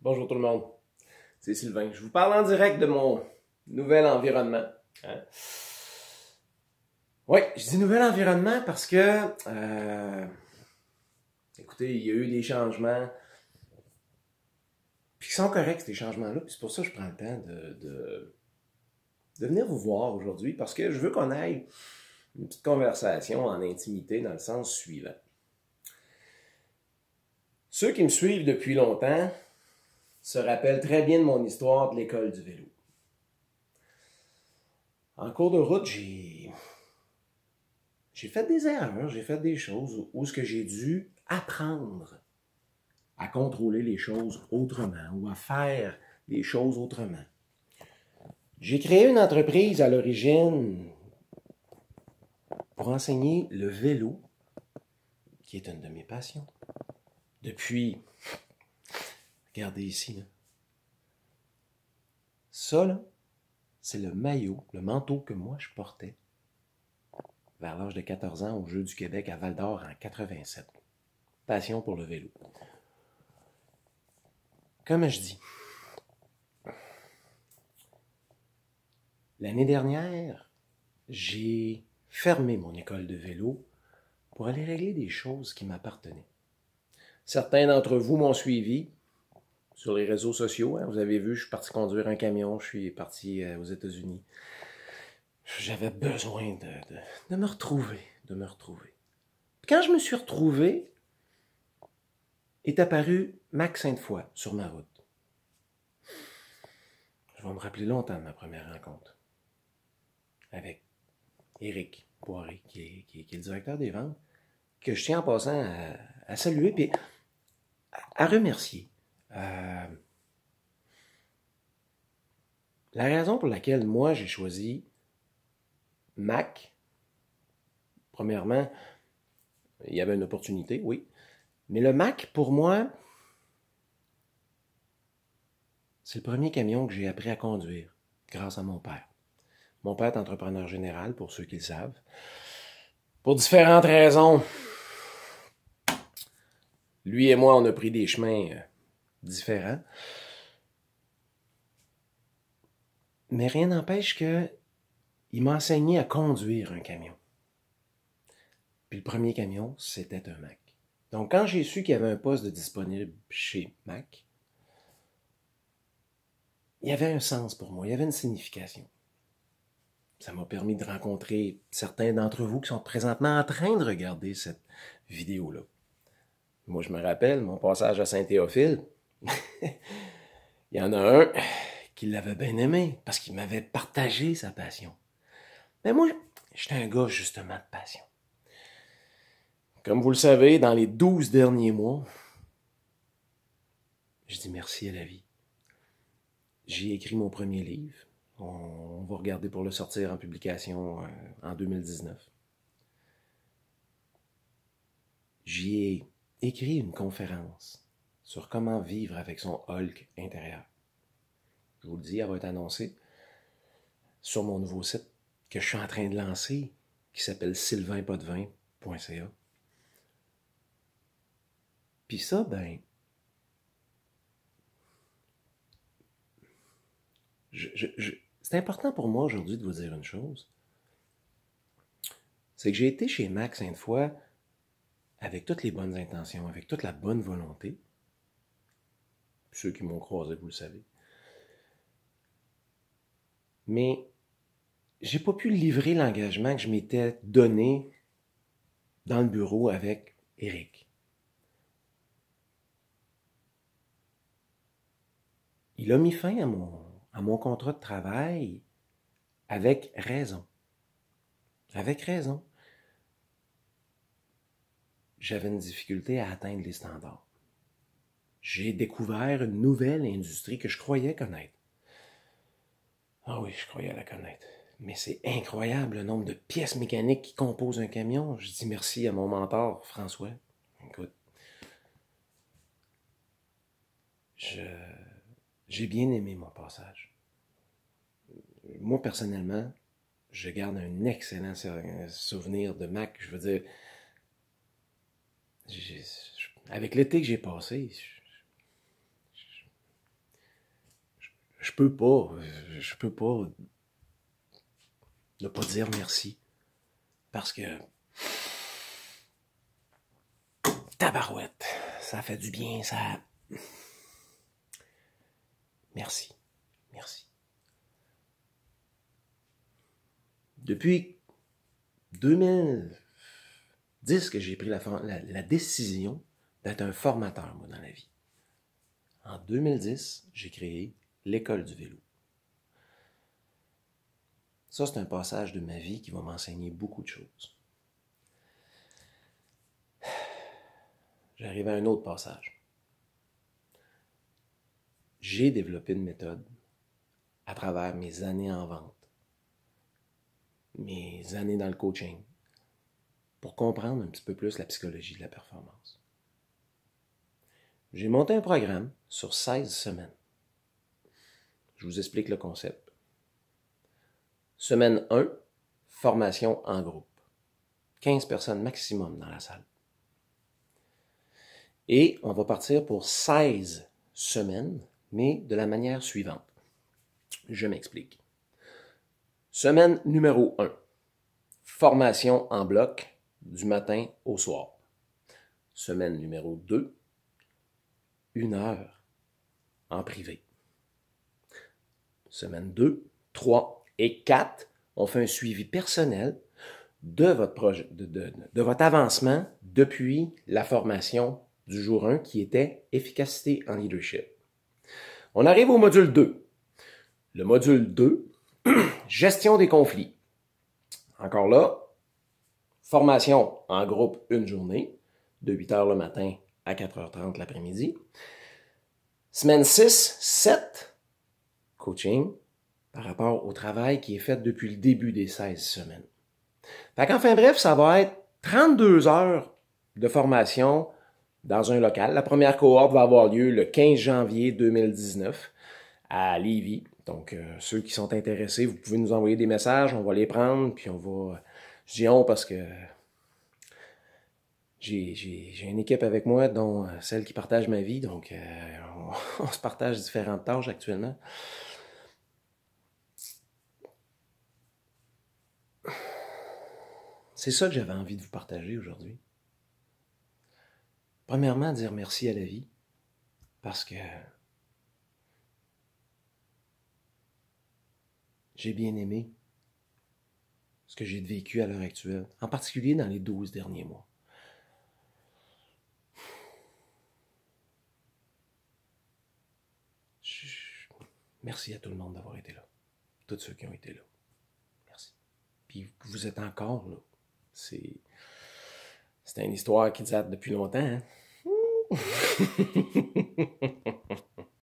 Bonjour tout le monde, c'est Sylvain. Je vous parle en direct de mon nouvel environnement. Hein? Oui, je dis nouvel environnement parce que, écoutez, il y a eu des changements, puis qui sont corrects ces changements-là, puis c'est pour ça que je prends le temps de venir vous voir aujourd'hui, parce que je veux qu'on aille une petite conversation en intimité dans le sens suivant. Ceux qui me suivent depuis longtemps se rappellent très bien de mon histoire de l'école du vélo. En cours de route, j'ai fait des erreurs, j'ai fait des choses où ce que j'ai dû apprendre à contrôler les choses autrement ou à faire les choses autrement. J'ai créé une entreprise à l'origine pour enseigner le vélo, qui est une de mes passions. Depuis, regardez ici, là. Ça, là, c'est le maillot, le manteau que moi je portais vers l'âge de 14 ans aux Jeux du Québec à Val-d'Or en 87. Passion pour le vélo. Comme je dis, l'année dernière, j'ai fermé mon école de vélo pour aller régler des choses qui m'appartenaient. Certains d'entre vous m'ont suivi sur les réseaux sociaux. Hein. Vous avez vu, je suis parti conduire un camion, je suis parti aux États-Unis. J'avais besoin de me retrouver, Puis quand je me suis retrouvé, est apparu Mac Sainte-Foy sur ma route. Je vais me rappeler longtemps de ma première rencontre avec Éric Poiré, qui est le directeur des ventes, que je tiens en passant à saluer et à remercier. La raison pour laquelle moi j'ai choisi Mac, premièrement, il y avait une opportunité, oui, mais le Mac, pour moi, c'est le premier camion que j'ai appris à conduire grâce à mon père. Mon père est entrepreneur général, pour ceux qui le savent. Pour différentes raisons, lui et moi, on a pris des chemins différents. Mais rien n'empêche qu'il m'a enseigné à conduire un camion. Puis le premier camion, c'était un Mac. Donc quand j'ai su qu'il y avait un poste de disponible chez Mac, il y avait un sens pour moi, il y avait une signification. Ça m'a permis de rencontrer certains d'entre vous qui sont présentement en train de regarder cette vidéo-là. Moi, je me rappelle, mon passage à Saint-Théophile, il y en a un qui l'avait bien aimé parce qu'il m'avait partagé sa passion. Mais moi, j'étais un gars justement de passion. Comme vous le savez, dans les 12 derniers mois, je dis merci à la vie. J'ai écrit mon premier livre. On va regarder pour le sortir en publication en 2019. J'y ai écrit une conférence sur comment vivre avec son Hulk intérieur. Je vous le dis, elle va être annoncée sur mon nouveau site que je suis en train de lancer, qui s'appelle sylvainpotvin.ca. Puis ça, ben, c'est important pour moi aujourd'hui de vous dire une chose. C'est que j'ai été chez Mac Sainte-Foy avec toutes les bonnes intentions, avec toute la bonne volonté. Ceux qui m'ont croisé, vous le savez. Mais j'ai pas pu livrer l'engagement que je m'étais donné dans le bureau avec Éric. Il a mis fin à mon contrat de travail avec raison. Avec raison. J'avais une difficulté à atteindre les standards. J'ai découvert une nouvelle industrie que je croyais connaître. Ah oui, je croyais la connaître. Mais c'est incroyable le nombre de pièces mécaniques qui composent un camion. Je dis merci à mon mentor, François. Écoute, j'ai bien aimé mon passage. Moi, personnellement, je garde un excellent souvenir de Mac. Je veux dire, avec l'été que j'ai passé, je peux pas ne pas dire merci. Parce que, tabarouette, ça fait du bien, ça... Merci. Merci. Depuis 2010 que j'ai pris la décision d'être un formateur, moi, dans la vie. En 2010, j'ai créé l'école du vélo. Ça, c'est un passage de ma vie qui va m'enseigner beaucoup de choses. J'arrive à un autre passage. J'ai développé une méthode à travers mes années en vente, mes années dans le coaching, pour comprendre un petit peu plus la psychologie de la performance. J'ai monté un programme sur 16 semaines. Je vous explique le concept. Semaine 1, formation en groupe. 15 personnes maximum dans la salle. Et on va partir pour 16 semaines, mais de la manière suivante. Je m'explique. Semaine numéro 1. Formation en bloc du matin au soir. Semaine numéro 2. 1 heure en privé. Semaine 2, 3 et 4, on fait un suivi personnel de votre projet, de votre avancement depuis la formation du jour 1 qui était efficacité en leadership. On arrive au module 2. Le module 2, gestion des conflits. Encore là, formation en groupe une journée, de 8h le matin à 4h30 l'après-midi. Semaine 6, 7, coaching par rapport au travail qui est fait depuis le début des 16 semaines. Fait qu'enfin bref, ça va être 32 heures de formation dans un local. La première cohorte va avoir lieu le 15 janvier 2019 à Lévis. Donc, ceux qui sont intéressés, vous pouvez nous envoyer des messages, on va les prendre, puis on va... Je dis on parce que j'ai une équipe avec moi, dont celle qui partage ma vie, donc on se partage différentes tâches actuellement. C'est ça que j'avais envie de vous partager aujourd'hui. Premièrement, dire merci à la vie, parce que j'ai bien aimé ce que j'ai vécu à l'heure actuelle, en particulier dans les 12 derniers mois. Merci à tout le monde d'avoir été là. Tous ceux qui ont été là. Merci. Puis vous êtes encore là. C'est une histoire qui date depuis longtemps, hein?